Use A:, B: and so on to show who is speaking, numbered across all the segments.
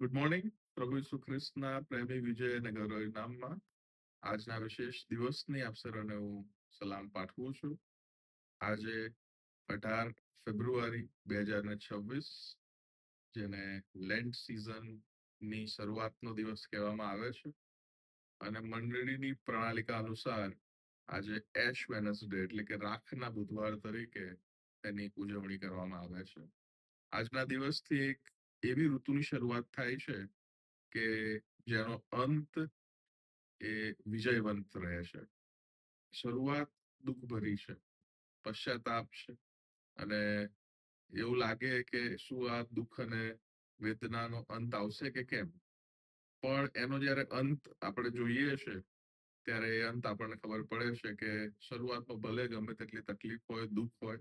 A: Good morning. પ્રભુ ઈસુ ખ્રિસ્તના પ્રેમી વિજય અને ગૌરવ નામમાં આજના વિશેષ દિવસની આપ સર્વને હું સલામ પાઠવું છું. આજે 18 ફેબ્રુઆરી 2026, જેને લેન્ટ સિઝનની શરૂઆતનો દિવસ કહેવામાં આવે છે, અને મંડળીની પ્રણાલિકા અનુસાર આજે એશ વેનસડે એટલે કે રાખના બુધવાર તરીકે તેની ઉજવણી કરવામાં આવે છે. આજના દિવસથી એક એવી ઋતુની શરૂઆત થાય છે કે જેનો અંત એ વિજયવંત રહે છે. શરૂઆત દુઃખભરી છે, પશ્ચાતાપ છે, અને એવું લાગે કે શું આ દુઃખ અને વેદનાનો અંત આવશે કે કેમ. પણ એનો જ્યારે અંત આપણે જોઈએ છે ત્યારે એ અંત આપણને ખબર પડે છે કે શરૂઆતમાં ભલે ગમે તેટલી તકલીફ હોય, દુઃખ હોય,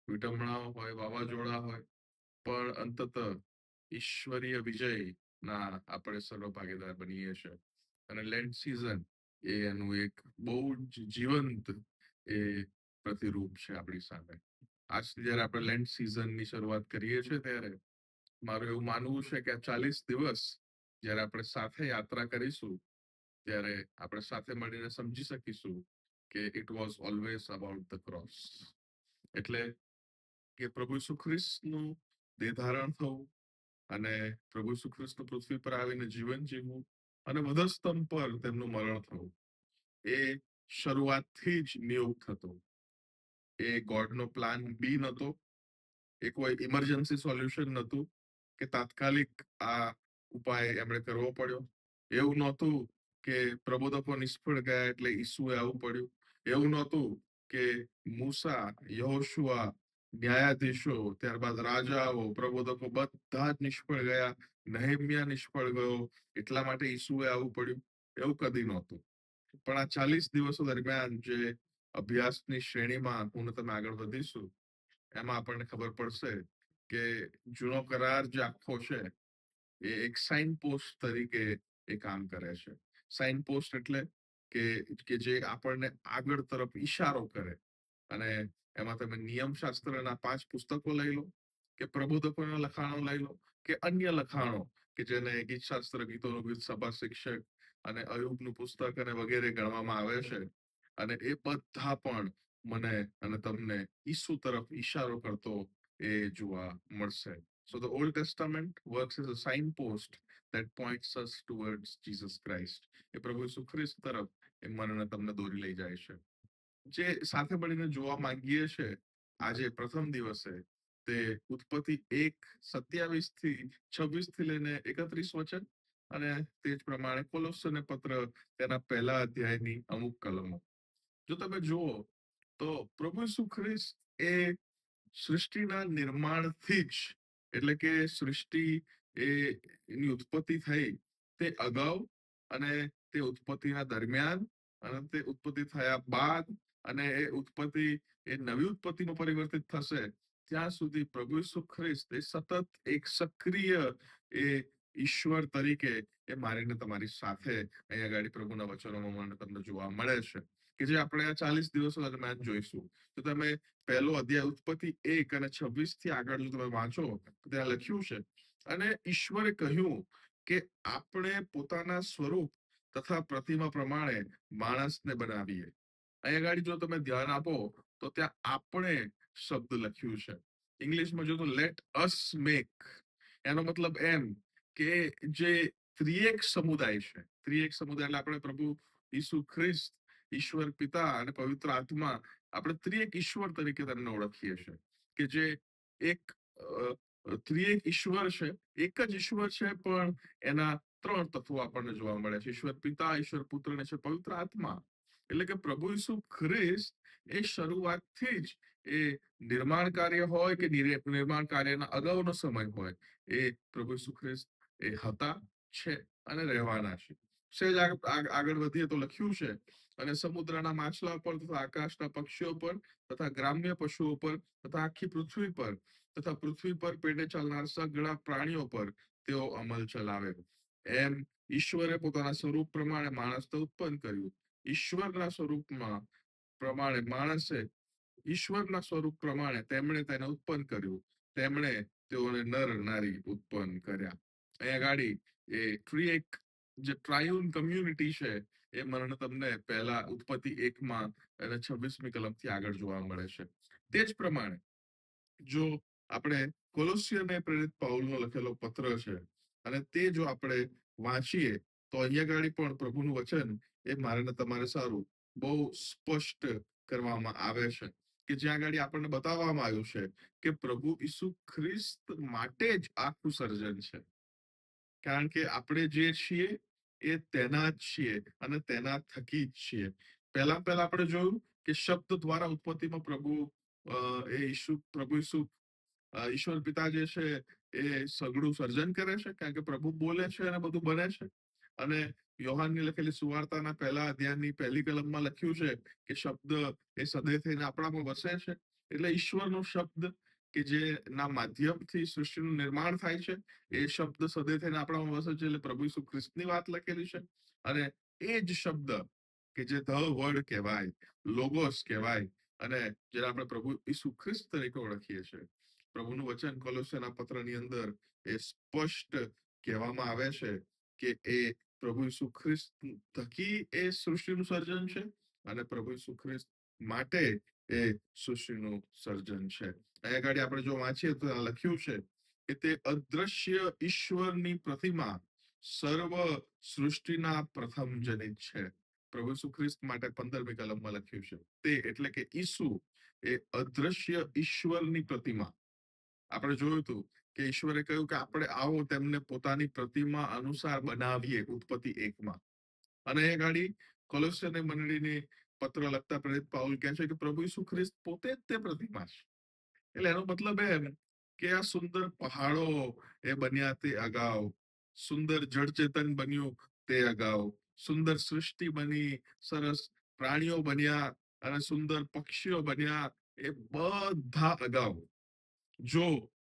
A: વિટંબણાઓ હોય, વાવાઝોડા હોય, પણ અંતત ઈશ્વરીય વિજયના આપણે સર્વ ભાગીદાર બનીએ છીએ. અને લેન્ટ સિઝન એ એનું એક બહુ જ જીવંત એ પ્રતિરૂપ છે આપણી સામે. આજથી જયારે આપણે લેન્ટ સિઝનની શરૂઆત કરીએ છીએ ત્યારે મારું એવું માનવું છે કે આ 40 દિવસ જયારે આપણે સાથે યાત્રા કરીશું ત્યારે આપણે સાથે મળીને સમજી શકીશું કે it was always about the cross. એટલે કે પ્રભુ ઈસુ ખ્રિસ્તનું દેહ ધારણ થવું અને પ્રભુ ઈસુ ખ્રિસ્ત પૃથ્વી પર આવીને જીવન જીવવું અને વધસ્તંભ પર તેમનું મરણ થવું એ શરૂઆતથી જ નિયુક્ત હતો. એ ગોડનો પ્લાન બી નહોતો, એ કોઈ ઇમરજન્સી સોલ્યુશન નહોતું કે તાત્કાલિક આ ઉપાય એમણે કરવો પડ્યો. એવું નહોતું કે પ્રબોધકો નિષ્ફળ ગયા એટલે ઈસુએ આવવું પડ્યું. એવું નહોતું કે મૂસા, યહોશુઆ, ન્યાયાધીશો, ત્યારબાદ રાજાઓ, પ્રબોધકો બધા જ નિષ્ફળ ગયા, નહેમ્યા નિષ્ફળ ગયો એટલા માટે ઈસુએ આવવું પડ્યું. એવું કદી નહોતું. પણ આ 40 દિવસો દરમિયાન જે અભ્યાસની શ્રેણીમાં હું ને તમે આગળ વધીશું એમાં આપણને ખબર પડશે કે જૂનો કરાર જે આખો છે એ એક સાઇન પોસ્ટ તરીકે એ કામ કરે છે. સાઇન પોસ્ટ એટલે કે જે આપણને આગળ તરફ ઈશારો કરે. અને એમાં તમે નિયમશાસ્ત્રના 5 પુસ્તકો લઈ લો કે પ્રબોધકોના લખાણો લઈ લો કે અન્ય લખાણો કે જેને ગીતશાસ્ત્ર, ગીતોનું ગીત, સભા શિક્ષક અને અયુબનું પુસ્તક અને વગેરે ગણવામાં આવે છે. અને એ બધા પણ મને અને તમને ઈસુ તરફ ઈશારો કરતો એ જોવા મળશે. So the Old Testament works as a signpost that points us towards Jesus Christ. એ પ્રભુ ઈસુ ખ્રિસ્ત તરફ એ મને તમને દોરી લઈ જાય છે. જે સાથે મળીને જોવા માંગીએ છે આજે પ્રથમ દિવસે તે ઉત્પત્તિ 1:27-26 લઈને 31 વચન અને તે જ પ્રમાણે કોલોસ્સને પત્ર તેના પહેલા અધ્યાયની અમુક કલમો. જો તમે જુઓ તો પ્રભુ ઈસુ ખ્રિસ્ત એ સૃષ્ટિના નિર્માણથી જ એટલે કે સૃષ્ટિ એની ઉત્પત્તિ થઈ તે અગાઉ અને તે ઉત્પત્તિના દરમિયાન અને તે ઉત્પત્તિ થયા બાદ અને એ ઉત્પત્તિ એ નવી ઉત્પત્તિમાં પરિવર્તિત થશે ત્યાં સુધી પ્રભુ ઈસુ ખ્રિસ્ત એ સતત એક સક્રિય એ ઈશ્વર તરીકે એ મારીને તમારી સાથે અહીંયા આગળ પ્રભુના વચનોમાં મને તમને જોવા મળે છે કે જે આપણે આ 40 દિવસો દરમિયાન જોઈશું. તો તમે પહેલો અધ્યાય ઉત્પત્તિ 1 અને 26 થી આગળ જો તમે વાંચો તો ત્યાં લખ્યું છે, અને ઈશ્વરે કહ્યું કે આપણે પોતાના સ્વરૂપ તથા પ્રતિમા પ્રમાણે માણસને બનાવીએ. અહીંયા આગળ જો તમે ધ્યાન આપો તો ત્યાં આપણે શબ્દ લખ્યું છે. ઇંગ્લિશમાં જો તો લેટ અસ મેક, એનો મતલબ એમ કે જે ત્રિએક સમુદાય છે, ત્રિએક સમુદાય એટલે આપણે પ્રભુ ઈસુ ખ્રિસ્ત, ઈશ્વર પિતા અને પવિત્ર આત્મા, આપણે ત્રિએક ઈશ્વર તરીકે તેમને ઓળખીએ છીએ કે જે એક ત્રિએક ઈશ્વર છે, એક જ ઈશ્વર છે પણ એના 3 તત્વો આપણને જોવા મળે છે: ઈશ્વર પિતા, ઈશ્વર પુત્ર અને ઈશ્વર પવિત્ર આત્મા. એટલે કે પ્રભુ ઈસુ ખ્રિસ્ત એ શરૂઆતથી જ એ નિર્માણ કાર્ય હોય કે નિર્માણ કાર્યના અગાઉનો સમય હોય, એ પ્રભુ ઈસુ ખ્રિસ્ત એ હતા, છે અને રહેવાના છે. સહેજ આગળ વધીએ તો લખ્યું છે, અને સમુદ્રના માછલા પર તથા આકાશના પક્ષીઓ પર તથા ગ્રામ્ય પશુઓ પર તથા આખી પૃથ્વી પર તથા પૃથ્વી પર પેટે ચાલનાર સઘળા પ્રાણીઓ પર તેઓ અમલ ચલાવે. એમ ઈશ્વરે પોતાના સ્વરૂપ પ્રમાણે માણસને ઉત્પન્ન કર્યું. ઈશ્વરના સ્વરૂપમાં પ્રમાણે માણસે ઈશ્વરના સ્વરૂપ પ્રમાણે તેમણે તેને ઉત્પન્ન કર્યું. તેમણે તેઓને નર નારી ઉત્પન્ન કર્યા. અહીંયા ગાડી એ એક જે ટ્રાયુન કમ્યુનિટી છે એ મને તમને પહેલા ઉત્પત્તિ 1 અને 26મી કલમથી આગળ જોવા મળે છે. તે જ પ્રમાણે જો આપણે કોલોસિયને પ્રેરિત પાઉલનો લખેલો પત્ર છે અને તે જો આપણે વાંચીએ તો અહીંયા ગાડી પણ પ્રભુનું વચન એ મારે ને તમારે સારું બહુ સ્પષ્ટ કરવામાં આવે છે કે જ્યાં ગાડી આપણને બતાવવામાં આવ્યું છે કે પ્રભુ ઈસુ ખ્રિસ્ત માટે જ આખું સર્જન છે. કારણ કે આપણે જે છીએ એ તેના જ છીએ અને તેના થકી જ છીએ. પહેલા આપણે જોયું કે શબ્દ દ્વારા ઉત્પત્તિમાં પ્રભુ એ પ્રભુ ઈસુ ઈશ્વર પિતા જે છે એ સગળું સર્જન કરે છે કારણ કે પ્રભુ બોલે છે અને બધું બને છે. અને યોહાનની લખેલી સુવાર્તાના પહેલા અધ્યાયની પહેલી કલમમાં લખ્યું છે કે શબ્દ એ સદય થઈને આપણામાં વસે છે. એટલે ઈશ્વરનો શબ્દ કે જે ના માધ્યમથી સૃષ્ટિનું નિર્માણ થાય છે એ શબ્દ સદય થઈને આપણામાં વસે છે. એટલે પ્રભુ ઈસુ ખ્રિસ્તની વાત લખેલી છે અને એ જ શબ્દ કે જે ધ વર્ડ કહેવાય, લોગોસ કહેવાય અને જેને આપણે પ્રભુ ઈસુ ખ્રિસ્ત તરીકે ઓળખીએ છીએ. પ્રભુનું વચન કોલોસિયના પત્રની અંદર એ સ્પષ્ટ કહેવામાં આવે છે કે એ પ્રભુ ઈસુ ખ્રિસ્ત થકી એ સૃષ્ટિનું સર્જન છે અને પ્રભુ ઈસુ ખ્રિસ્ત માટે એ સૃષ્ટિનું સર્જન છે. અહીંયા ગાડી આપણે જો વાંચીએ તો લખ્યું છે કે તે અદ્રશ્ય ઈશ્વરની પ્રતિમા સર્વ સૃષ્ટિના પ્રથમ જનિત છે. પ્રભુ ઈસુ ખ્રિસ્ત માટે 15મી કલમમાં લખ્યું છે તે એટલે કે ઈસુ એ અદ્રશ્ય ઈશ્વરની પ્રતિમા. આપણે જોયું હતું કે ઈશ્વરે કહ્યું કે આપણે આવો તેમને પોતાની પ્રતિમા અનુસાર બનાવીએ ઉત્પત્તિ 1 અને એ ગાડી કોલોસિયની મંડળીની પત્ર લખતા પ્રેરિત પાઉલ કહે છે કે પ્રભુ ઈસુ ખ્રિસ્ત પોતે જ તે પ્રતિમા છે. એટલે એનો મતલબ એમ કે આ સુંદર પહાડો એ બન્યા તે અગાઉ, સુંદર જળચેતન બન્યું તે અગાઉ, સુંદર સૃષ્ટિ બની, સરસ પ્રાણીઓ બન્યા અને સુંદર પક્ષીઓ બન્યા એ બધા અગાઉ જો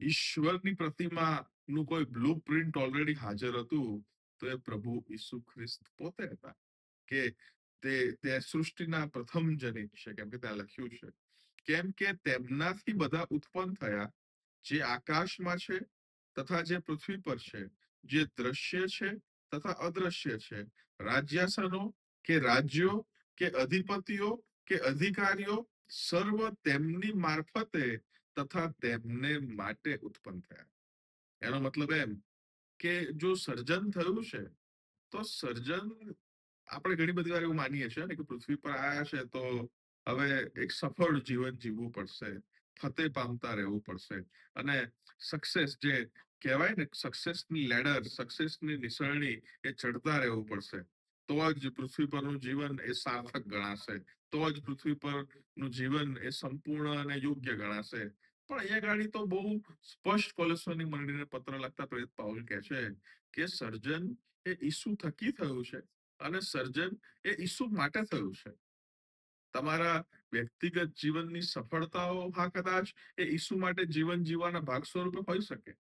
A: ઈશ્વરની પ્રતિમાનું કોઈ બ્લુ પ્રિન્ટ ઓલરેડી હાજર હતું તો એ પ્રભુ ઈસુ ખ્રિસ્ત પોતે હતા કે તે સૃષ્ટિના પ્રથમ જનિત છે. કેમ કે ત્યાં લખ્યું છે કેમ કે તેમનાથી બધા ઉત્પન્ન થયા જે આકાશમાં છે તથા જે પૃથ્વી પર છે, જે દ્રશ્ય છે તથા અદ્રશ્ય છે, રાજ્યાસનો કે રાજ્યો કે અધિપતિઓ કે અધિકારીઓ સર્વ તેમની મારફતે તથા તેમને માટે ઉત્પન્ન થયા. એનો મતલબ એમ કે જો સર્જન થયું છે તો સર્જન આપણે ઘણી બધી વાર એવું માનીએ છીએ ને કે પૃથ્વી પર આયા છે તો હવે એક સફળ જીવન જીવવું પડશે, ફતે પામતા રહેવું પડશે અને સક્સેસ જે કહેવાય ને સક્સેસની લેડર, સક્સેસની નિસરણી એ ચડતા રહેવું પડશે. તો જ પૃથ્વી પરનું જીવન એ સાર્થક ગણાશે, તો જ પૃથ્વી પરનું જીવન એ સંપૂર્ણ અને યોગ્ય ગણાશે. પણ અહીંયા ગાડી તો બહુ સ્પષ્ટ કોલોસિયની મંડળીને પત્ર લખતા પ્રેરિત પાઉલ કહે છે કે સર્જન એ ઈસુ થકી થયું છે અને સર્જન એ ઈસુ માટે થયું છે. તમારા વ્યક્તિગત જીવનની સફળતાઓ હા કદાચ એ ઈસુ માટે જીવન જીવવાના ભાગ સ્વરૂપે હોઈ શકે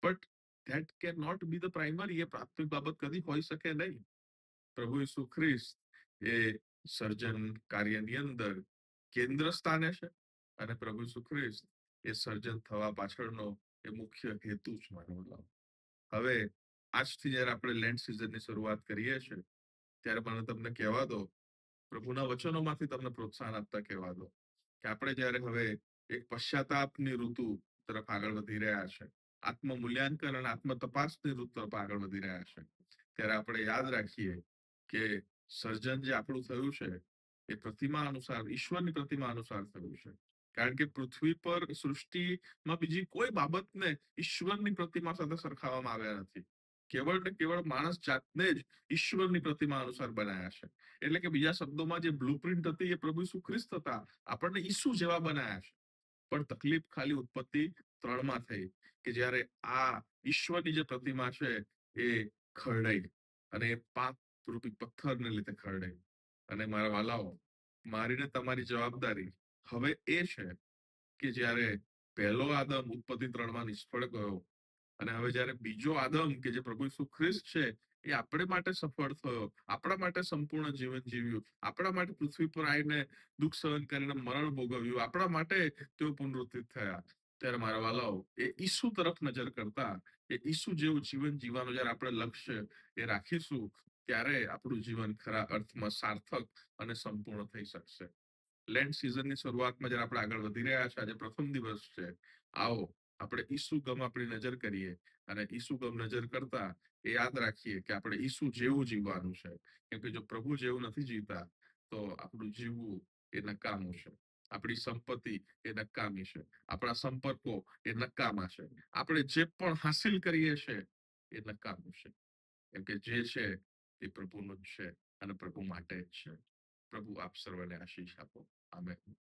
A: but that can not be the primary. એ પ્રાથમિક બાબત કદી હોઈ શકે નહીં. પ્રભુ ઈસુ ખ્રિસ્ત એ સર્જન કાર્યની અંદર કેન્દ્ર સ્થાને છે અને પ્રભુ ઈસુ ખ્રિસ્ત એ સર્જન થવા પાછળનો એ મુખ્ય હેતુ જ માનવામાં આવે. હવે આજથી જયારે આપણે લેન્ડ સિઝનની શરૂઆત કરીએ છીએ ત્યારે મને તમને કહેવા દો, પ્રભુના વચનોમાંથી તમને પ્રોત્સાહન આપતા કહેવા દો કે આપણે જયારે હવે એક પશ્ચાતાપની ઋતુ તરફ આગળ વધી રહ્યા છે, આત્મમૂલ્યાંકન અને આત્મ તપાસની ઋતુ તરફ આગળ વધી રહ્યા છે, ત્યારે આપણે યાદ રાખીએ કે સર્જન જે આપણું થયું છે એ પ્રતિમા અનુસાર, ઈશ્વરની પ્રતિમા અનુસાર થયું છે. કારણ કે પૃથ્વી પર સૃષ્ટિમાં બીજી કોઈ બાબતને ઈશ્વરની પ્રતિમા સાથે સરખાવવામાં આવ્યા નથી. કેવળ ને કેવળ માણસ જાતને જ ઈશ્વરની પ્રતિમા અનુસાર બનાયા છે. એટલે કે બીજા શબ્દોમાં જે બ્લુપ્રિન્ટ હતી એ પ્રભુ ઈસુ ખ્રિસ્ત હતા, આપણને ઈસુ જેવા બનાયા છે. પણ તકલીફ ખાલી ઉત્પત્તિ 3 થઈ કે જ્યારે આ ઈશ્વરની જે પ્રતિમા છે એ ખરડાઈ અને એ પાપ રૂપી પથ્થરને લીધે ખરડાઈ. અને મારા વાલાઓ, મારી ને તમારી જવાબદારી હવે એ છે કે જ્યારે પહેલો આદમ ઉત્પત્તિ 3 નિષ્ફળ ગયો અને હવે જ્યારે બીજો આદમ કે જે પ્રભુ ઈસુ ખ્રિસ્ત છે એ આપણે માટે સફળ થયો, આપણા માટે સંપૂર્ણ જીવન જીવ્યું, આપણા માટે પૃથ્વી પર આવીને દુઃખ સહન કરીને મરણ ભોગવ્યું, આપણા માટે તેઓ પુનરુત્થિત થયા. ત્યારે મારા વાલાઓ એ ઈસુ તરફ નજર કરતા એ ઈસુ જેવું જીવન જીવવાનું જયારે આપણે લક્ષ્ય એ રાખીશું ત્યારે આપણું જીવન ખરા અર્થમાં સાર્થક અને સંપૂર્ણ થઈ શકશે. લેન્ડ સિઝનની શરૂઆતમાં જ્યારે આપણે આગળ વધી રહ્યા છે, આજે પ્રથમ દિવસ છે. આવો આપણે ઈસુ ગમ આપણી નજર કરીએ અને ઈસુ ગમ નજર કરતા એ યાદ રાખીએ કે આપણે ઈસુ જેવું જીવવાનું છે. કેમ કે જો પ્રભુ જેવું નથી જીવતા તો આપણું જીવવું એ નકામું છે. આપણી સંપત્તિ એ નકામી છે. આપણા સંપર્કો એ નકામા છે. આપણે જે પણ હાસિલ કરીએ છીએ એ નકામું છે. કેમ કે જે છે એ પ્રભુનું જ છે અને પ્રભુ માટે જ છે. પ્રભુ આપ સર્વને આશીષ આપો. આમેન.